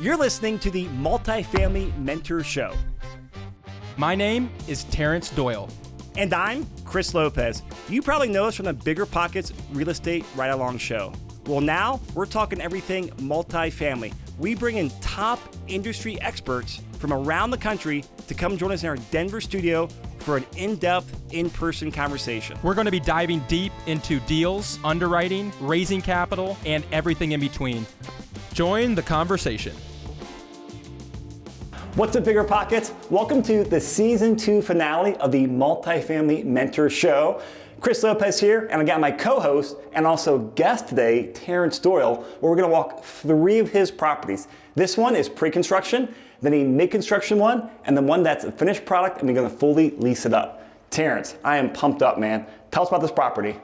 You're listening to the Multifamily Mentor Show. My name is Terrance Doyle. And I'm Chris Lopez. You probably know us from the BiggerPockets Real Estate Ride Along Show. Well, now we're talking everything multifamily. We bring in top industry experts from around the country to come join us in our Denver studio for an in-depth, in-person conversation. We're going to be diving deep into deals, underwriting, raising capital, and everything in between. Join the conversation. What's up, BiggerPockets? Welcome to the Season 2 finale of the Multifamily Mentor Show. Chris Lopez here, and I got my co-host and also guest today, Terrance Doyle, where we're going to walk 3 of his properties. This one is pre-construction, then a mid-construction one, and the one that's a finished product, and we're going to fully lease it up. Terrance, I am pumped up, man. Tell us about this property.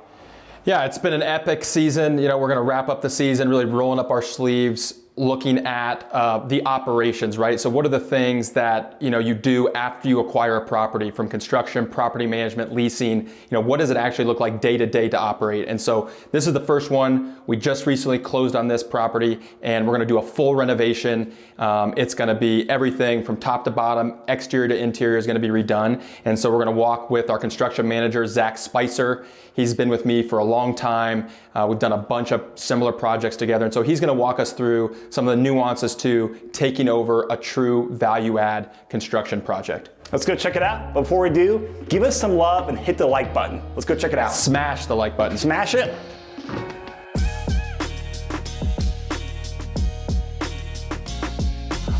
Yeah, it's been an epic season. You know, we're going to wrap up the season, really rolling up our sleeves, looking at the operations, right? So what are the things that, you do after you acquire a property, from construction, property management, leasing, what does it actually look like day to day to operate? And so this is the first one. We just recently closed on this property, and we're going to do a full renovation. It's going to be everything from top to bottom, exterior to interior is going to be redone. And so we're going to walk with our construction manager, Zach Spicer. He's been with me for a long time. We've done a bunch of similar projects together. And so he's going to walk us through some of the nuances to taking over a true value add construction project. Let's go check it out. But before we do, give us some love and hit the like button. Let's go check it out. Smash the like button. Smash it.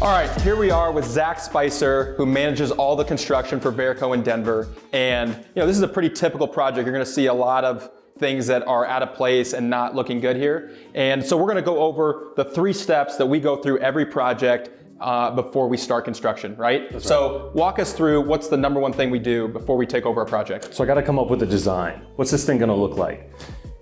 All right, here we are with Zach Spicer, who manages all the construction for Verico in Denver. And this is a pretty typical project. You're gonna see a lot of things that are out of place and not looking good here. And so we're gonna go over the 3 steps that we go through every project before we start construction, right? That's so walk us through what's the number one thing we do before we take over a project. So I got to come up with a design. What's this thing going to look like?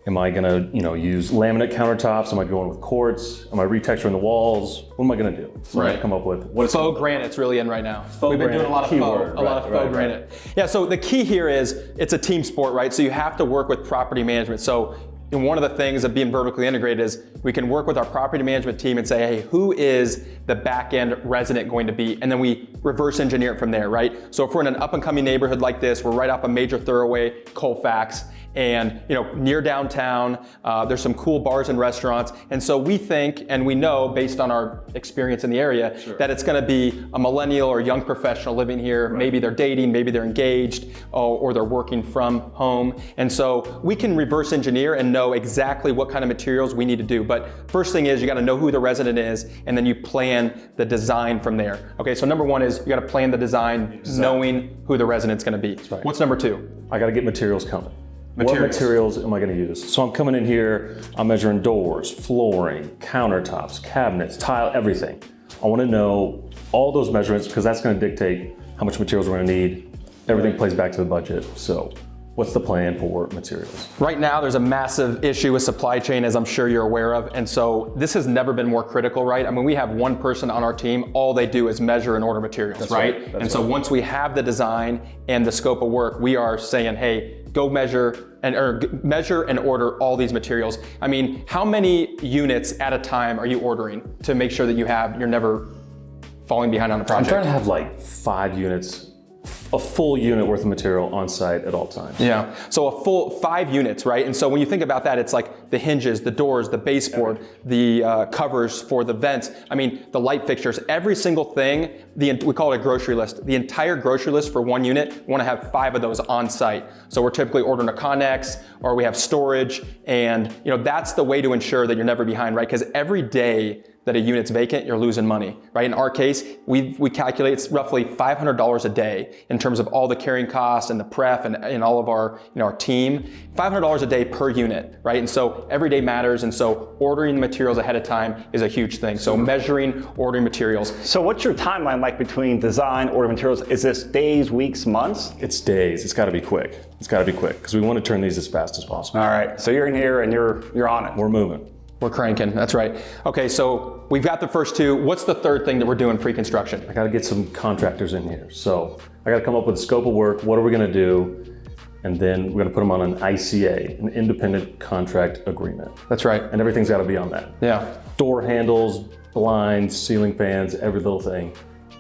Am I going to, use laminate countertops? Am I going with quartz? Am I retexturing the walls? What am I going to do? So I got to come up with what faux granite's really in right now. We've been doing a lot of faux granite. Yeah, so the key here is it's a team sport, right? So you have to work with property management. So one of the things of being vertically integrated is we can work with our property management team and say, hey, who is the back end resident going to be? And then we reverse engineer it from there, right? So if we're in an up and coming neighborhood like this, we're right off a major thoroughway, Colfax, and near downtown, there's some cool bars and restaurants. And so we think, and we know based on our experience in the area, that it's gonna be a millennial or young professional living here. Right. Maybe they're dating, maybe they're engaged, or they're working from home. And so we can reverse engineer and know exactly what kind of materials we need to do. But first thing is you gotta know who the resident is, and then you plan the design from there. Okay, so number 1 is you gotta plan the design, knowing who the resident's gonna be. Right. What's number 2? I got to get materials coming. What materials am I going to use? So I'm coming in here, I'm measuring doors, flooring, countertops, cabinets, tile, everything. I want to know all those measurements because that's going to dictate how much materials we're going to need. Everything plays back to the budget. So what's the plan for materials? Right now, there's a massive issue with supply chain, as I'm sure you're aware of. And so this has never been more critical, right? I mean, we have one person on our team, all they do is measure and order materials, That's right? That's and so once we have the design and the scope of work, we are saying, hey, go measure and order all these materials. I mean, how many units at a time are you ordering to make sure that you're never falling behind on a project? I'm trying to have like 5 units, a full unit worth of material on site at all times. Yeah, so a full 5 units, right? And so when you think about that, it's like the hinges, the doors, the baseboard, the covers for the vents. I mean, the light fixtures, every single thing, we call it a grocery list. The entire grocery list for 1 unit, we want to have 5 of those on site. So we're typically ordering a Connex, or we have storage, and that's the way to ensure that you're never behind, right? Because every day that a unit's vacant, you're losing money, right? In our case, we calculate it's roughly $500 a day in terms of all the carrying costs and the pref and all of our our team. $500 a day per unit, right? And so every day matters, and so ordering the materials ahead of time is a huge thing. So measuring, ordering materials. So what's your timeline like between design, order materials? Is this days, weeks, months? It's days. It's got to be quick. It's got to be quick because we want to turn these as fast as possible. All right. So you're in here and you're on it. We're moving. We're cranking, that's right. Okay, so we've got the first 2. What's the third thing that we're doing pre-construction? I got to get some contractors in here. So I got to come up with a scope of work. What are we going to do? And then we're going to put them on an ICA, an independent contract agreement. That's right. And everything's got to be on that. Yeah. Door handles, blinds, ceiling fans, every little thing.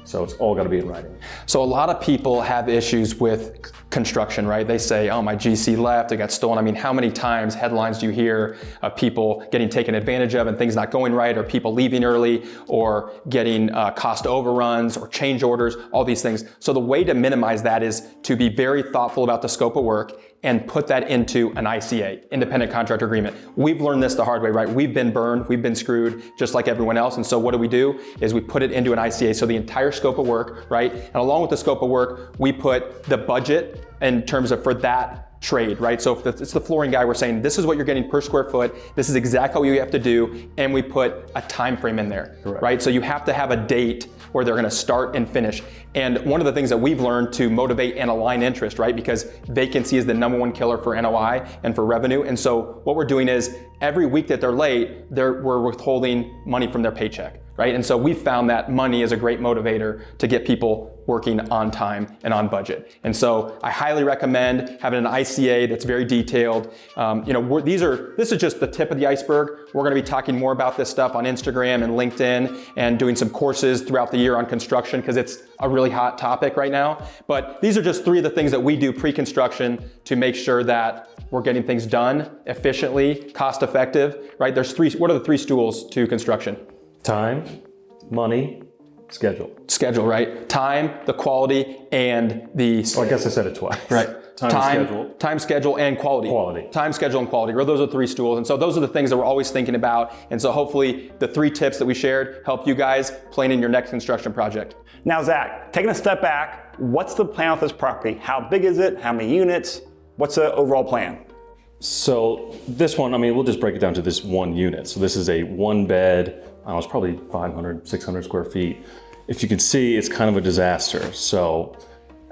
So it's all got to be in writing. So a lot of people have issues with construction, right? They say, oh, my GC left, it got stolen. I mean, how many times headlines do you hear of people getting taken advantage of and things not going right, or people leaving early, or getting cost overruns or change orders, all these things. So the way to minimize that is to be very thoughtful about the scope of work and put that into an ICA, independent contractor agreement. We've learned this the hard way, right? We've been burned, we've been screwed, just like everyone else. And so what do? Is we put it into an ICA, so the entire scope of work, right? And along with the scope of work, we put the budget in terms of for that trade, right? So if it's the flooring guy, we're saying this is what you're getting per square foot, this is exactly what you have to do, and we put a time frame in there, correct, right? So you have to have a date where they're gonna start and finish. And one of the things that we've learned to motivate and align interest, right? Because vacancy is the #1 killer for NOI and for revenue. And so what we're doing is every week that they're late, we're withholding money from their paycheck, right? And so we found that money is a great motivator to get people working on time and on budget. And so I highly recommend having an ICA that's very detailed. This is just the tip of the iceberg. We're gonna be talking more about this stuff on Instagram and LinkedIn and doing some courses throughout the year on construction, because it's a really hot topic right now. But these are just 3 of the things that we do pre-construction to make sure that we're getting things done efficiently, cost effective, right? What are the 3 stools to construction? Time, money, schedule. Schedule, right? Time, the quality, and the... Oh, I guess I said it twice. Right. Time, schedule, and quality. Time, schedule, and quality. Those are 3 stools. And so those are the things that we're always thinking about. And so hopefully the 3 tips that we shared help you guys plan in your next construction project. Now, Zach, taking a step back, what's the plan with this property? How big is it? How many units? What's the overall plan? So this one, we'll just break it down to this 1 unit. So this is a 1 bed, it's probably 500, 600 square feet. If you can see, it's kind of a disaster. So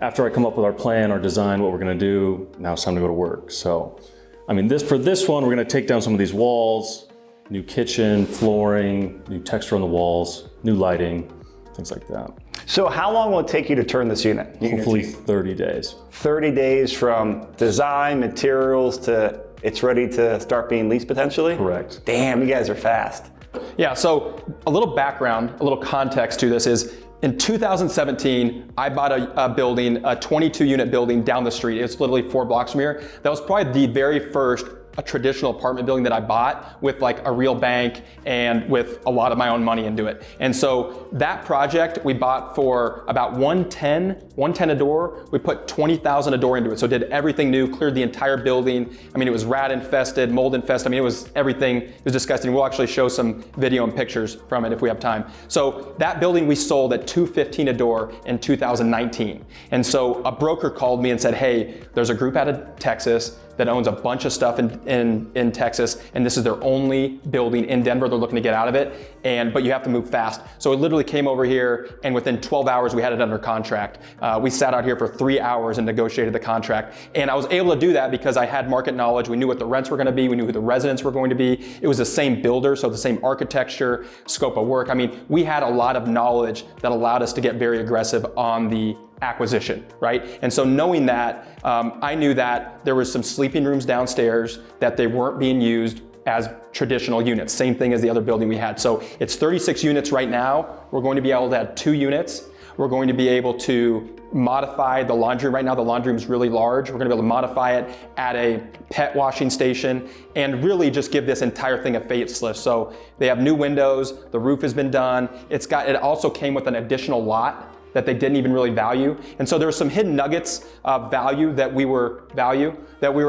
after I come up with our plan, our design, what we're gonna do, now it's time to go to work. So, for this one, we're gonna take down some of these walls, new kitchen, flooring, new texture on the walls, new lighting, things like that. So how long will it take you to turn this unit? Hopefully 30 days. 30 days from design, materials to it's ready to start being leased potentially? Correct. Damn, you guys are fast. Yeah, so a little background, a little context to this is in 2017, I bought a building, a 22-unit building down the street. It's literally 4 blocks from here. That was probably the very first traditional apartment building that I bought with like a real bank and with a lot of my own money into it. And so that project we bought for about $110 a door. We put $20,000 a door into it. So did everything new, cleared the entire building. It was rat infested, mold infested. It was everything. It was disgusting. We'll actually show some video and pictures from it if we have time. So that building we sold at $215 a door in 2019. And so a broker called me and said, hey, there's a group out of Texas that owns a bunch of stuff in Texas, and this is their only building in Denver. They're looking to get out of it, but you have to move fast. So it literally came over here, and within 12 hours, we had it under contract. We sat out here for 3 hours and negotiated the contract. And I was able to do that because I had market knowledge. We knew what the rents were gonna be. We knew who the residents were going to be. It was the same builder, so the same architecture, scope of work. We had a lot of knowledge that allowed us to get very aggressive on the acquisition, right? And so knowing that, I knew that there was some sleeping rooms downstairs that they weren't being used as traditional units, same thing as the other building we had. So it's 36 units right now. We're going to be able to add 2 units. We're going to be able to modify the laundry room. Right now the laundry room is really large. We're gonna be able to modify it, add a pet washing station, and really just give this entire thing a facelift. So they have new windows, the roof has been done. It also came with an additional lot that they didn't even really value. And so there were some hidden nuggets of value that we were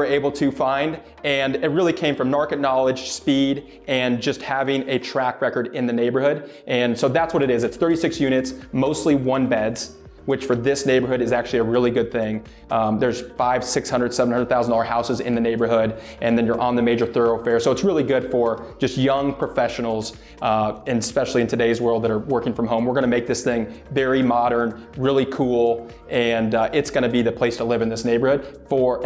able to find. And it really came from market knowledge, speed, and just having a track record in the neighborhood. And so that's what it is. It's 36 units, mostly 1 beds, which for this neighborhood is actually a really good thing. There's $500,000, $600,000, $700,000 houses in the neighborhood, and then you're on the major thoroughfare. So it's really good for just young professionals, and especially in today's world that are working from home. We're gonna make this thing very modern, really cool, and it's gonna be the place to live in this neighborhood for,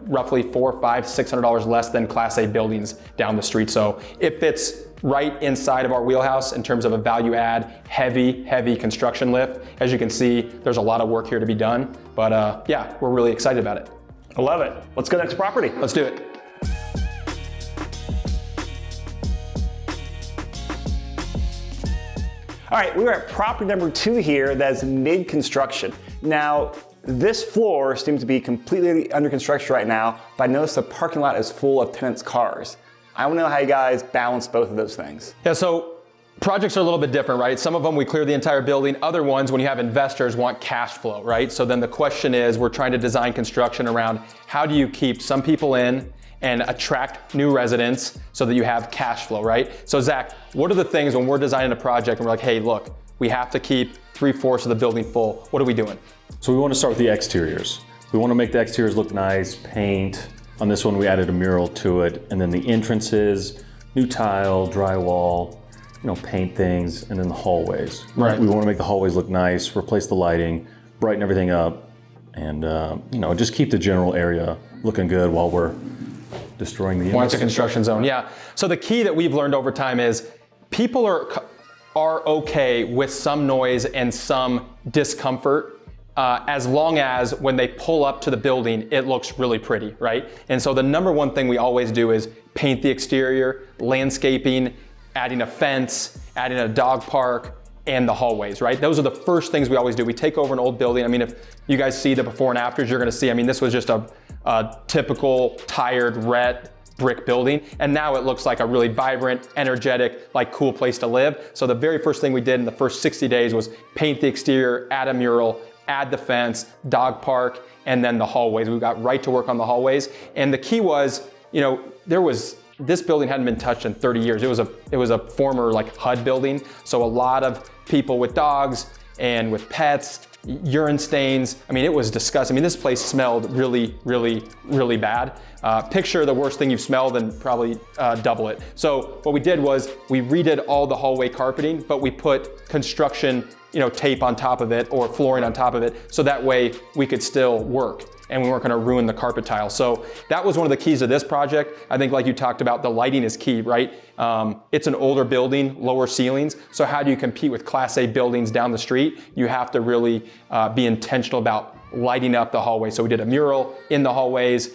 roughly $400, $500, $600 less than Class A buildings down the street. So it fits right inside of our wheelhouse in terms of a value add, heavy construction lift. As you can see, there's a lot of work here to be done, but yeah, we're really excited about it. I love it. Let's go next property. Let's do it. All right, we're at property number 2 here that's mid-construction. Now, this floor seems to be completely under construction right now, but I noticed the parking lot is full of tenants' cars. I want to know how you guys balance both of those things. Yeah, so projects are a little bit different, right? Some of them we clear the entire building. Other ones, when you have investors, want cash flow, right? So then the question is, we're trying to design construction around how do you keep some people in and attract new residents so that you have cash flow, right? So Zach, what are the things when we're designing a project and we're like, hey, look, we have to keep 3/4 of the building full. What are we doing? So we want to start with the exteriors. We want to make the exteriors look nice, paint. On this one, we added a mural to it. And then the entrances, new tile, drywall, paint things, and then the hallways. Right. We want to make the hallways look nice, replace the lighting, brighten everything up, and just keep the general area looking good while we're destroying the units. Once a construction zone, yeah. So the key that we've learned over time is people are okay with some noise and some discomfort as long as when they pull up to the building, it looks really pretty, right? And so the number one thing we always do is paint the exterior, landscaping, adding a fence, adding a dog park, and the hallways, right? Those are the first things we always do. We take over an old building. I mean, if you guys see the before and afters, you're gonna see, this was just a typical tired red brick building, and now it looks like a really vibrant, energetic, cool place to live. So the very first thing we did in the first 60 days was paint the exterior, add a mural, add the fence, dog park, and then the hallways. We got right to work on the hallways. And the key was, this building hadn't been touched in 30 years. It was a former HUD building. So a lot of people with dogs and with pets, urine stains. It was disgusting. This place smelled really, really, really bad. Picture the worst thing you've smelled and probably double it. So what we did was we redid all the hallway carpeting, but we put construction tape on top of it or flooring on top of it, so that way we could still work and we weren't gonna ruin the carpet tile. So that was one of the keys of this project. I think like you talked about, the lighting is key, right? It's an older building, lower ceilings. So how do you compete with Class A buildings down the street? You have to really be intentional about lighting up the hallway. So we did a mural in the hallways,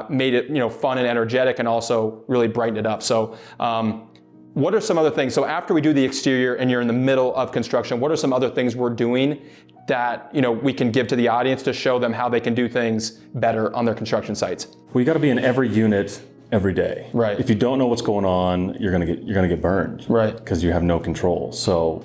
made it fun and energetic, and also really brightened it up. So what are some other things? So after we do the exterior and you're in the middle of construction, what are some other things we're doing that we can give to the audience to show them how they can do things better on their construction sites? Well, you got to be in every unit every day. Right. If you don't know what's going on, you're gonna get burned. Right. Because you have no control. So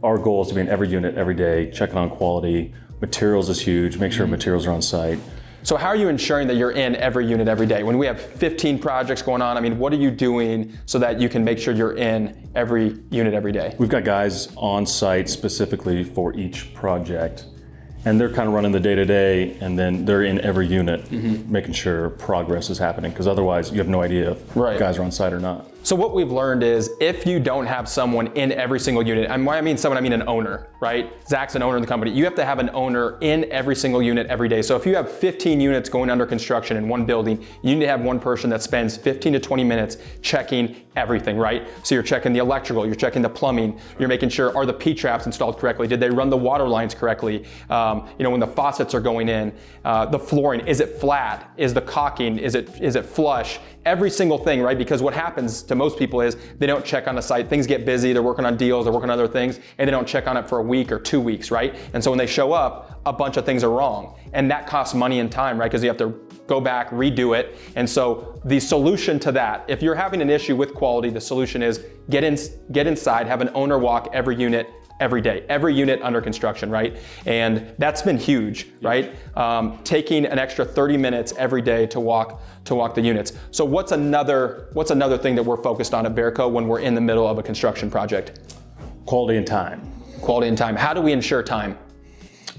our goal is to be in every unit every day, checking on quality. Materials is huge. Make sure materials are on site. So how are you ensuring that you're in every unit every day? When we have 15 projects going on, what are you doing so that you can make sure you're in every unit every day? We've got guys on site specifically for each project, and they're kind of running the day-to-day, and then they're in every unit, making sure progress is happening, because otherwise you have no idea if guys are on site or not. So what we've learned is if you don't have someone in every single unit, and when I mean someone, I mean an owner, right? Zach's an owner of the company. You have to have an owner in every single unit every day. So if you have 15 units going under construction in one building, you need to have one person that spends 15 to 20 minutes checking everything, right? So you're checking the electrical, you're checking the plumbing, you're making sure, are the P-traps installed correctly? Did they run the water lines correctly? When the faucets are going in, the flooring, is it flat? Is the caulking, is it flush? Every single thing, right? Because what happens to most people is they don't check on the site. Things get busy, they're working on deals, they're working on other things, and they don't check on it for a week or 2 weeks, right? And so when they show up, a bunch of things are wrong. And that costs money and time, right? Because you have to go back, redo it. And so the solution to that, if you're having an issue with quality, the solution is get inside, have an owner walk every unit every day, every unit under construction, right? And that's been huge, right? Taking an extra 30 minutes every day to walk the units. So what's another thing that we're focused on at Bearco when we're in the middle of a construction project? Quality and time. Quality and time. How do we ensure time?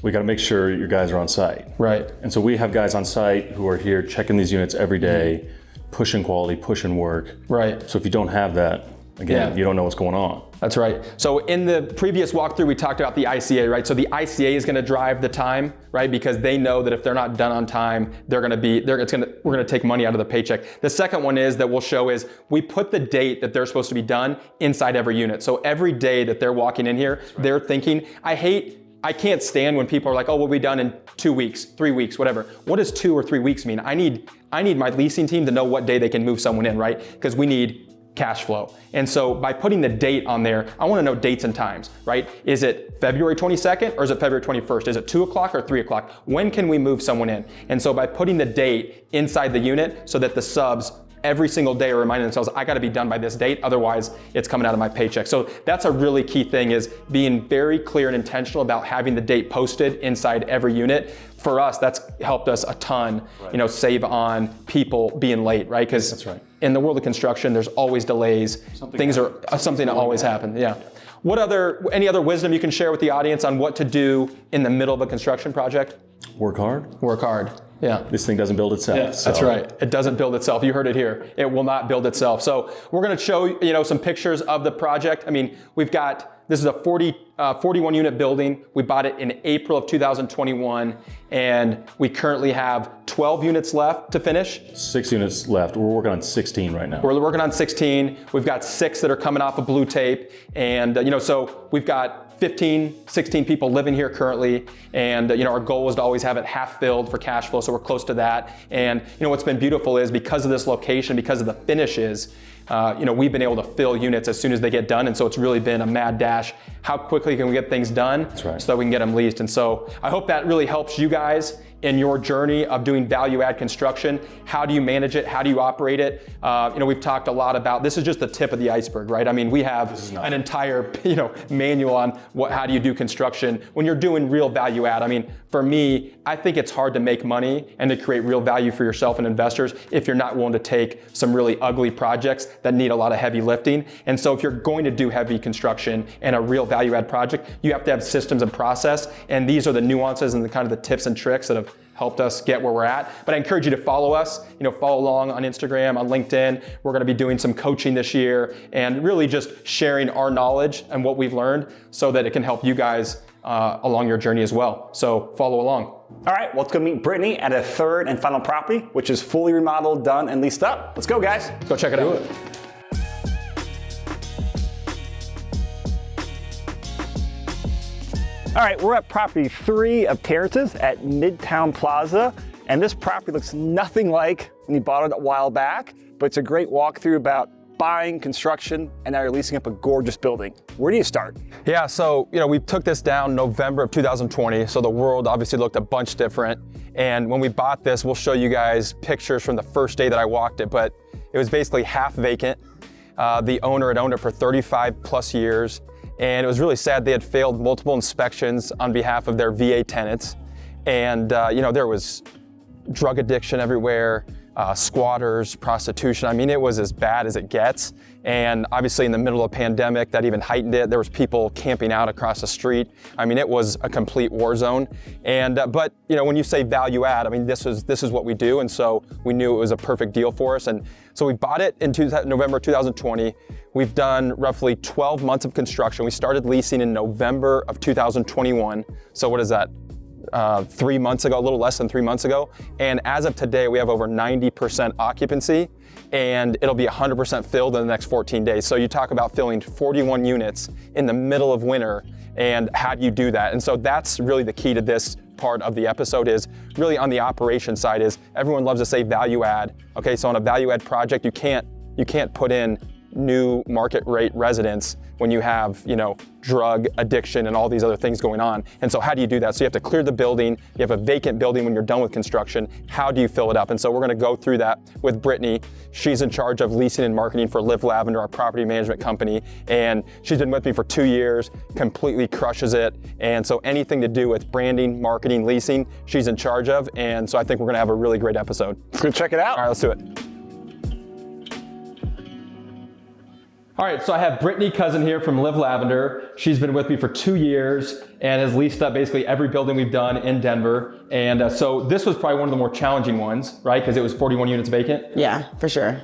We got to make sure your guys are on site. Right. And so we have guys on site who are here checking these units every day, pushing quality, pushing work. Right. So if you don't have that, again, you don't know what's going on. That's right. So in the previous walkthrough, we talked about the ICA, right? So the ICA is going to drive the time, right? Because they know that if they're not done on time, we're going to take money out of the paycheck. The second one is that we'll show is we put the date that they're supposed to be done inside every unit. So every day that they're walking in here, they're thinking, I can't stand when people are like, oh, we'll be done in 2 weeks, 3 weeks, whatever. What does 2 or 3 weeks mean? I need my leasing team to know what day they can move someone in, right? Because we need cash flow. And so by putting the date on there, I want to know dates and times, right? Is it February 22nd or is it February 21st? Is it 2 o'clock or 3 o'clock? When can we move someone in? And so by putting the date inside the unit so that the subs every single day are reminding themselves, I got to be done by this date, otherwise it's coming out of my paycheck. So that's a really key thing, is being very clear and intentional about having the date posted inside every unit. For us, that's helped us a ton, save on people being late, right? Because in the world of construction, there's always delays. Something that always happens, yeah. Any other wisdom you can share with the audience on what to do in the middle of a construction project? Work hard. Work hard. Yeah. This thing doesn't build itself. Yeah, so. That's right. It doesn't build itself. You heard it here. It will not build itself. So we're going to show some pictures of the project. I mean, this is a 41 unit building. We bought it in April of 2021, and we currently have 12 units left to finish. 6 units left. We're working on 16 right now. We're working on 16. We've got 6 that are coming off of blue tape. And, so we've got 16 people living here currently. And, our goal was to always have it half filled for cash flow. So we're close to that. And, what's been beautiful is because of this location, because of the finishes, we've been able to fill units as soon as they get done. And so it's really been a mad dash. How quickly can we get things done so that we can get them leased? And so I hope that really helps you guys in your journey of doing value add construction. How do you manage it? How do you operate it? We've talked a lot about, this is just the tip of the iceberg, right? I mean, we have an entire, manual on how do you do construction when you're doing real value add. I mean, for me, I think it's hard to make money and to create real value for yourself and investors if you're not willing to take some really ugly projects that need a lot of heavy lifting. And so if you're going to do heavy construction and a real value add project, you have to have systems and process. And these are the nuances and the kind of the tips and tricks that have helped us get where we're at. But I encourage you to follow us, follow along on Instagram, on LinkedIn. We're going to be doing some coaching this year and really just sharing our knowledge and what we've learned so that it can help you guys along your journey as well. So follow along. All right, well, let's go meet Brittany at a third and final property, which is fully remodeled, done, and leased up. Let's go, guys. Let's go check it out. All right, we're at property 3 of Terrance's at Midtown Plaza. And this property looks nothing like when you bought it a while back, but it's a great walkthrough about buying, construction, and now you're leasing up a gorgeous building. Where do you start? Yeah, so, we took this down November of 2020, so the world obviously looked a bunch different. And when we bought this, we'll show you guys pictures from the first day that I walked it, but it was basically half vacant. The owner had owned it for 35 plus years, and it was really sad. They had failed multiple inspections on behalf of their VA tenants. And, there was drug addiction everywhere, squatters, prostitution. I mean, it was as bad as it gets. And obviously in the middle of a pandemic, that even heightened it. There was people camping out across the street. I mean, it was a complete war zone. And, but when you say value add, I mean, this is what we do. And so we knew it was a perfect deal for us. And so we bought it in November 2020. We've done roughly 12 months of construction. We started leasing in November of 2021. So what is that? 3 months ago, a little less than 3 months ago. And as of today, we have over 90% occupancy, and it'll be 100% filled in the next 14 days. So you talk about filling 41 units in the middle of winter, and how do you do that? And so that's really the key to this part of the episode, is really on the operation side. Is everyone loves to say value add. Okay, so on a value add project, you can't put in new market rate residents when you have, drug addiction and all these other things going on. And so how do you do that? So you have to clear the building. You have a vacant building when you're done with construction. How do you fill it up? And so we're going to go through that with Brittany. She's in charge of leasing and marketing for Live Lavender, our property management company. And she's been with me for 2 years, completely crushes it. And so anything to do with branding, marketing, leasing, she's in charge of. And so I think we're going to have a really great episode. Let's go check it out. All right, let's do it. All right, so I have Brittany Cousin here from Live Lavender. She's been with me for 2 years and has leased up basically every building we've done in Denver. And so this was probably one of the more challenging ones, right? Because it was 41 units vacant. Yeah, for sure.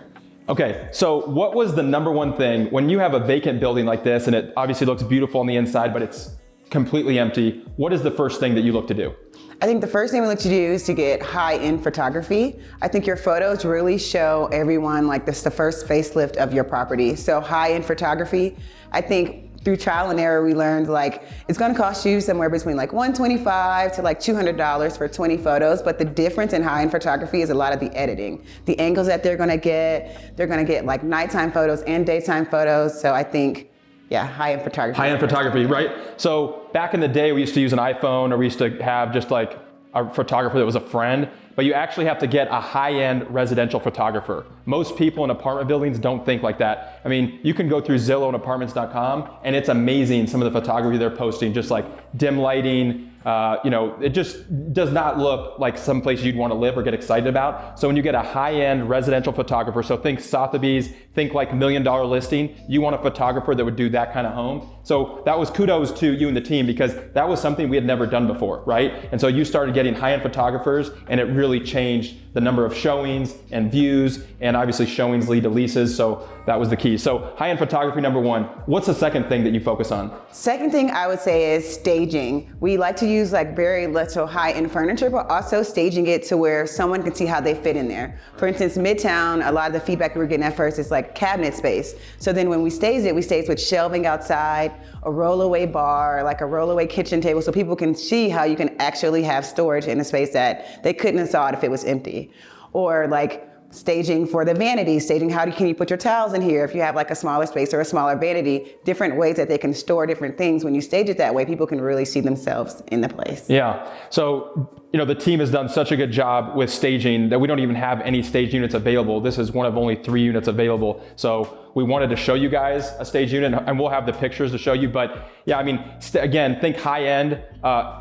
Okay, so what was the number one thing when you have a vacant building like this, and it obviously looks beautiful on the inside, but it's completely empty? What is the first thing that you look to do? I think the first thing we look to do is to get high-end photography. I think your photos really show everyone like this is the first facelift of your property. So high-end photography. I think through trial and error, we learned like it's going to cost you somewhere between like $125 to like $200 for 20 photos. But the difference in high-end photography is a lot of the editing, the angles that they're going to get like nighttime photos and daytime photos. So I think, yeah, high-end photography. High-end photography, right? So back in the day, we used to use an iPhone, or we used to have just like a photographer that was a friend, but you actually have to get a high-end residential photographer. Most people in apartment buildings don't think like that. I mean, you can go through Zillow and apartments.com, and it's amazing some of the photography they're posting, just like dim lighting. It just does not look like some place you'd want to live or get excited about. So when you get a high-end residential photographer, so think Sotheby's, think like $1 million listing, you want a photographer that would do that kind of home. So that was kudos to you and the team, because that was something we had never done before, right? And so you started getting high-end photographers, and it really changed the number of showings and views, and obviously showings lead to leases. So that was the key. So high-end photography, number one. What's the second thing that you focus on? Second thing I would say is staging. We like to use like very little high-end furniture, but also staging it to where someone can see how they fit in there. For instance, Midtown, a lot of the feedback we were getting at first is like cabinet space. So then when we staged it, we staged with shelving outside, a roll-away bar, like a roll-away kitchen table, so people can see how you can actually have storage in a space that they couldn't have saw it if it was empty. Or like staging for the vanity, staging can you put your towels in here if you have like a smaller space or a smaller vanity, different ways that they can store different things. When you stage it that way, people can really see themselves in the place. Yeah, so the team has done such a good job with staging that we don't even have any stage units available. This is one of only 3 units available. So we wanted to show you guys a stage unit, and we'll have the pictures to show you. But yeah, I mean, again, think high-end,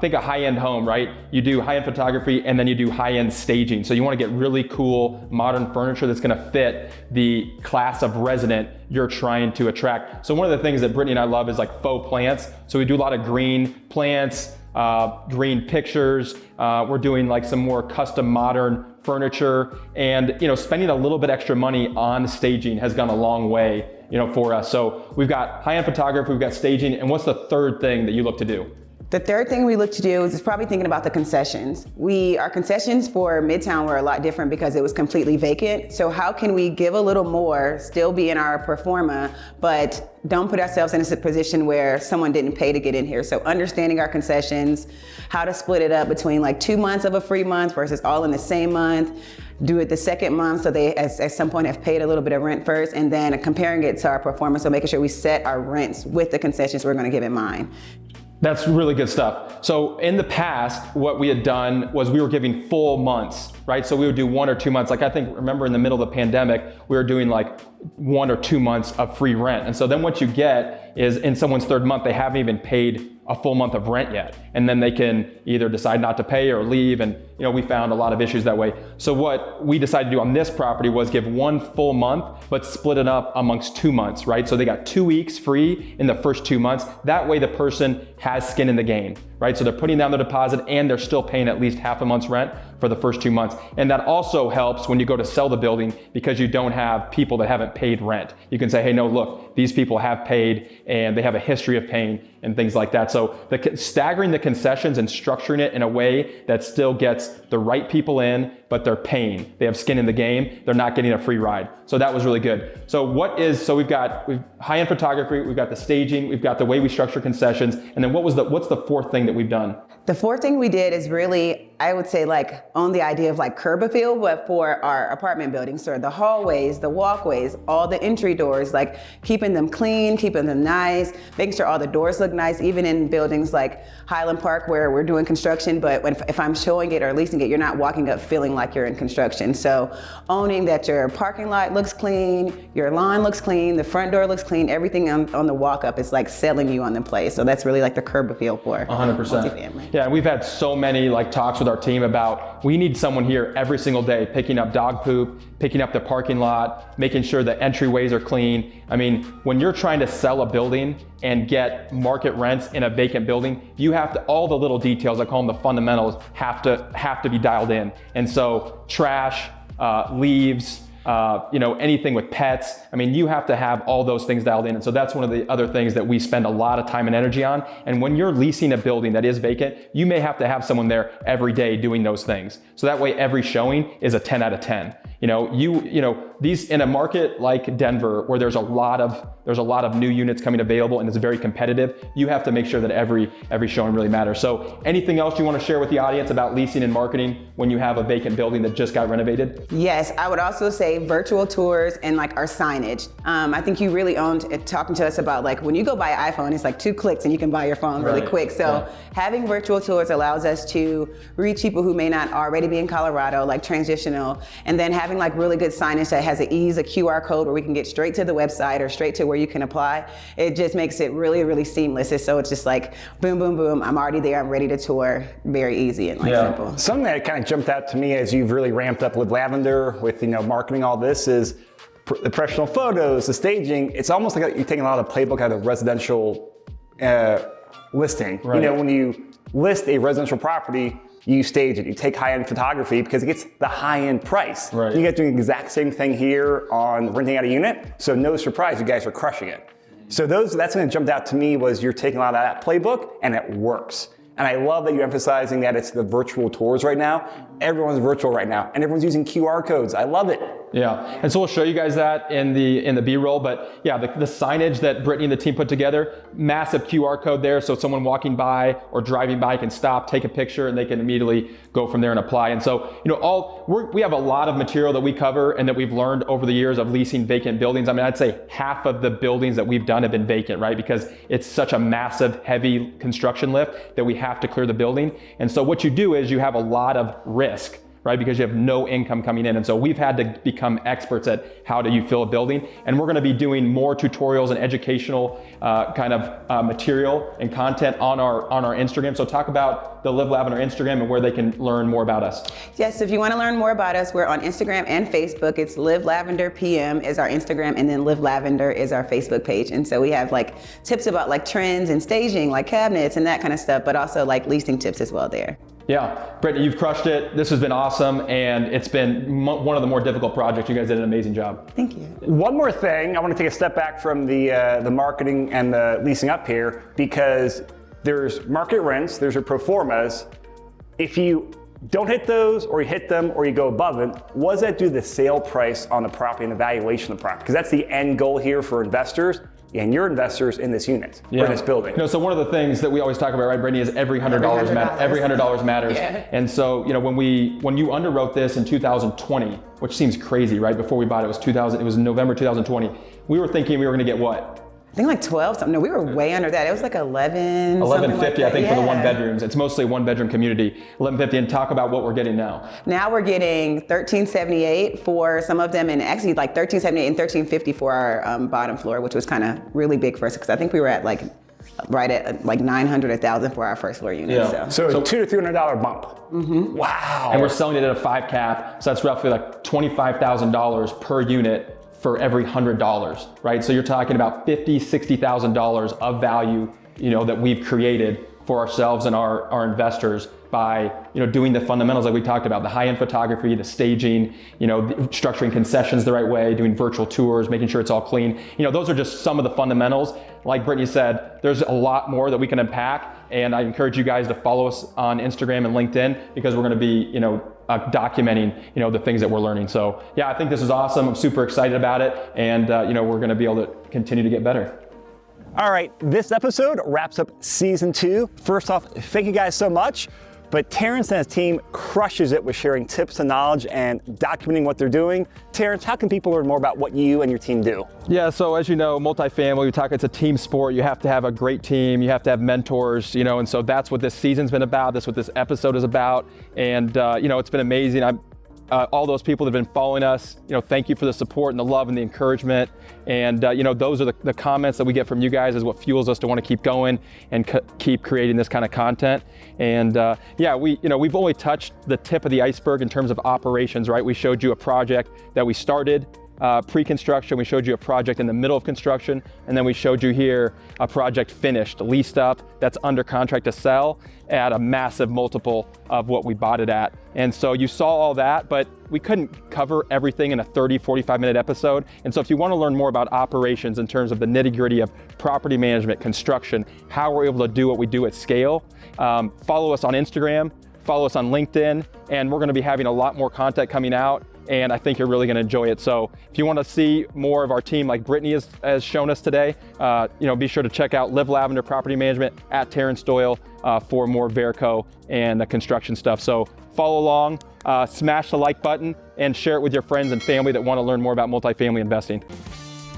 think a high-end home, right? You do high-end photography, and then you do high-end staging. So you want to get really cool, modern furniture that's going to fit the class of resident you're trying to attract. So one of the things that Brittany and I love is like faux plants. So we do a lot of green plants, green pictures. We're doing like some more custom modern furniture, and spending a little bit extra money on staging has gone a long way for us. So we've got high-end photography, we've got staging, and what's the third thing that you look to do? The third thing we look to do is probably thinking about the concessions. Our concessions for Midtown were a lot different because it was completely vacant. So how can we give a little more, still be in our pro forma, but don't put ourselves in a position where someone didn't pay to get in here? So understanding our concessions, how to split it up between like 2 months of a free month versus all in the same month. Do it the second month so they at some point have paid a little bit of rent first, and then comparing it to our pro forma. So making sure we set our rents with the concessions we're going to give in mind. That's really good stuff. So in the past, what we had done was we were giving full months, right? So we would do 1 or 2 months. Like remember in the middle of the pandemic, we were doing like 1 or 2 months of free rent. And so then what you get is in someone's third month, they haven't even paid a full month of rent yet. And then they can either decide not to pay or leave. And we found a lot of issues that way. So what we decided to do on this property was give 1 full month, but split it up amongst 2 months, right? So they got 2 weeks free in the first 2 months. That way the person has skin in the game, right? So they're putting down their deposit and they're still paying at least half a month's rent for the first 2 months. And that also helps when you go to sell the building, because you don't have people that haven't paid rent. You can say, hey, no, look, these people have paid and they have a history of paying and things like that. So staggering the concessions and structuring it in a way that still gets the right people in, but they're paying. They have skin in the game. They're not getting a free ride. So that was really good. So we've high-end photography, we've got the staging, we've got the way we structure concessions, and then what's the fourth thing that we've done? The fourth thing we did is really, I would say, like own the idea of like curb appeal, but for our apartment buildings. So the hallways, the walkways, all the entry doors, like keeping them clean, keeping them nice, making sure all the doors look nice, even in buildings like Highland Park where we're doing construction, but if I'm showing it or leasing it, you're not walking up feeling like you're in construction. So owning that your parking lot looks clean, your lawn looks clean, the front door looks clean, everything on the walk up is like selling you on the place. So that's really like the curb appeal for 100%. multifamily. Yeah, we've had so many talks with our team about we need someone here every single day picking up dog poop, picking up the parking lot, making sure the entryways are clean. I mean, when you're trying to sell a building and get market rents in a vacant building, you have to, all the little details, I call them the fundamentals, have to be dialed in. And so trash, leaves, anything with pets. I mean, you have to have all those things dialed in. And so that's one of the other things that we spend a lot of time and energy on. And when you're leasing a building that is vacant, you may have to have someone there every day doing those things. So that way every showing is a 10 out of 10. These in a market like Denver, where there's a lot of new units coming available and it's very competitive, you have to make sure that every showing really matters. So anything else you want to share with the audience about leasing and marketing when you have a vacant building that just got renovated? Yes, I would also say virtual tours and like our signage. I think you really owned it, talking to us about like when you go buy an iPhone, it's like 2 clicks and you can buy your phone really quick. So having virtual tours allows us to reach people who may not already be in Colorado, like transitional, and then having like really good signage that has a QR code where we can get straight to the website or straight to where you can apply. It just makes it really, really seamless. So it's just like boom, boom, boom. I'm already there. I'm ready to tour. Very easy and simple. Something that kind of jumped out to me as you've really ramped up with Lavender, with marketing all this, is the professional photos, the staging. It's almost like you're taking a lot of the playbook out of residential listing. Right. When you list a residential property, you stage it. You take high-end photography because it gets the high-end price. Right. You guys doing the exact same thing here on renting out a unit. So no surprise, you guys are crushing it. So that's something that jumped out to me, was you're taking a lot of that playbook and it works. And I love that you're emphasizing that it's the virtual tours right now. Everyone's virtual right now and everyone's using QR codes. I love it. Yeah, and so we'll show you guys that in the B-roll, but yeah, the signage that Brittany and the team put together, massive QR code there, so someone walking by or driving by can stop, take a picture, and they can immediately go from there and apply. And so, we have a lot of material that we cover and that we've learned over the years of leasing vacant buildings. I mean, I'd say half of the buildings that we've done have been vacant, right? Because it's such a massive, heavy construction lift that we have to clear the building. And so what you do is you have a lot of risk, right? Because you have no income coming in. And so we've had to become experts at how do you fill a building. And we're gonna be doing more tutorials and educational material and content on our Instagram. So talk about the Live Lavender Instagram and where they can learn more about us. Yes, if you wanna learn more about us, we're on Instagram and Facebook. It's Live Lavender PM is our Instagram, and then Live Lavender is our Facebook page. And so we have like tips about like trends and staging, like cabinets and that kind of stuff, but also like leasing tips as well there. Yeah, Brittany, you've crushed it. This has been awesome, and it's been one of the more difficult projects. You guys did an amazing job. Thank you. One more thing, I want to take a step back from the marketing and the leasing up here, because there's market rents, there's your pro formas. If you don't hit those, or you hit them, or you go above it, what does that do to the sale price on the property and the valuation of the property? Because that's the end goal here for investors. And your investors in this unit, or in this building. So one of the things that we always talk about, right, Brittany, is every $100 matters. Every $100 matters. Yeah. And so, when you underwrote this in 2020, which seems crazy, right? Before we bought it, it was November 2020. We were thinking we were going to get what? I think like 12 something. No, we were way under that. It was like 1150, like I think, for the 1 bedrooms. It's mostly a 1-bedroom community. 1150, and talk about what we're getting now. Now we're getting 1378 for some of them, and actually like 1378 and 1350 for our bottom floor, which was kind of really big for us because I think we were at like right at like 900, 1,000 for our first floor unit. Yeah. So $200 to $300 bump. Mm-hmm. Wow. And we're selling it at a 5 cap, so that's roughly like $25,000 per unit for every $100, right? So you're talking about $50,000, $60,000 of value, that we've created for ourselves and our investors by, doing the fundamentals like we talked about, the high-end photography, the staging, structuring concessions the right way, doing virtual tours, making sure it's all clean. Those are just some of the fundamentals. Like Brittany said, there's a lot more that we can unpack, and I encourage you guys to follow us on Instagram and LinkedIn, because we're gonna be, documenting, the things that we're learning. So yeah, I think this is awesome. I'm super excited about it, and we're gonna be able to continue to get better. All right, this episode wraps up season 2. First off, thank you guys so much. But Terrance and his team crushes it with sharing tips and knowledge and documenting what they're doing. Terrance, how can people learn more about what you and your team do? Yeah, so as you know, multifamily, it's a team sport. You have to have a great team. You have to have mentors, and so that's what this season's been about. That's what this episode is about. And, it's been amazing. All those people that have been following us, thank you for the support and the love and the encouragement. And, those are the comments that we get from you guys is what fuels us to want to keep going and keep creating this kind of content. And we've only touched the tip of the iceberg in terms of operations, right? We showed you a project that we started pre-construction. We showed you a project in the middle of construction, and then we showed you here a project finished, leased up, that's under contract to sell at a massive multiple of what we bought it at. And so you saw all that, but we couldn't cover everything in a 30, 45-minute episode. And so if you want to learn more about operations in terms of the nitty-gritty of property management, construction, how we're able to do what we do at scale, follow us on Instagram, follow us on LinkedIn, and we're going to be having a lot more content coming out and I think you're really going to enjoy it. So if you want to see more of our team like Brittany has shown us today, be sure to check out Live Lavender Property Management at Terrance Doyle for more Verco and the construction stuff. So follow along, smash the like button, and share it with your friends and family that want to learn more about multifamily investing.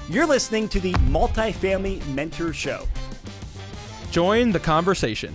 You're listening to the Multifamily Mentor Show. Join the conversation.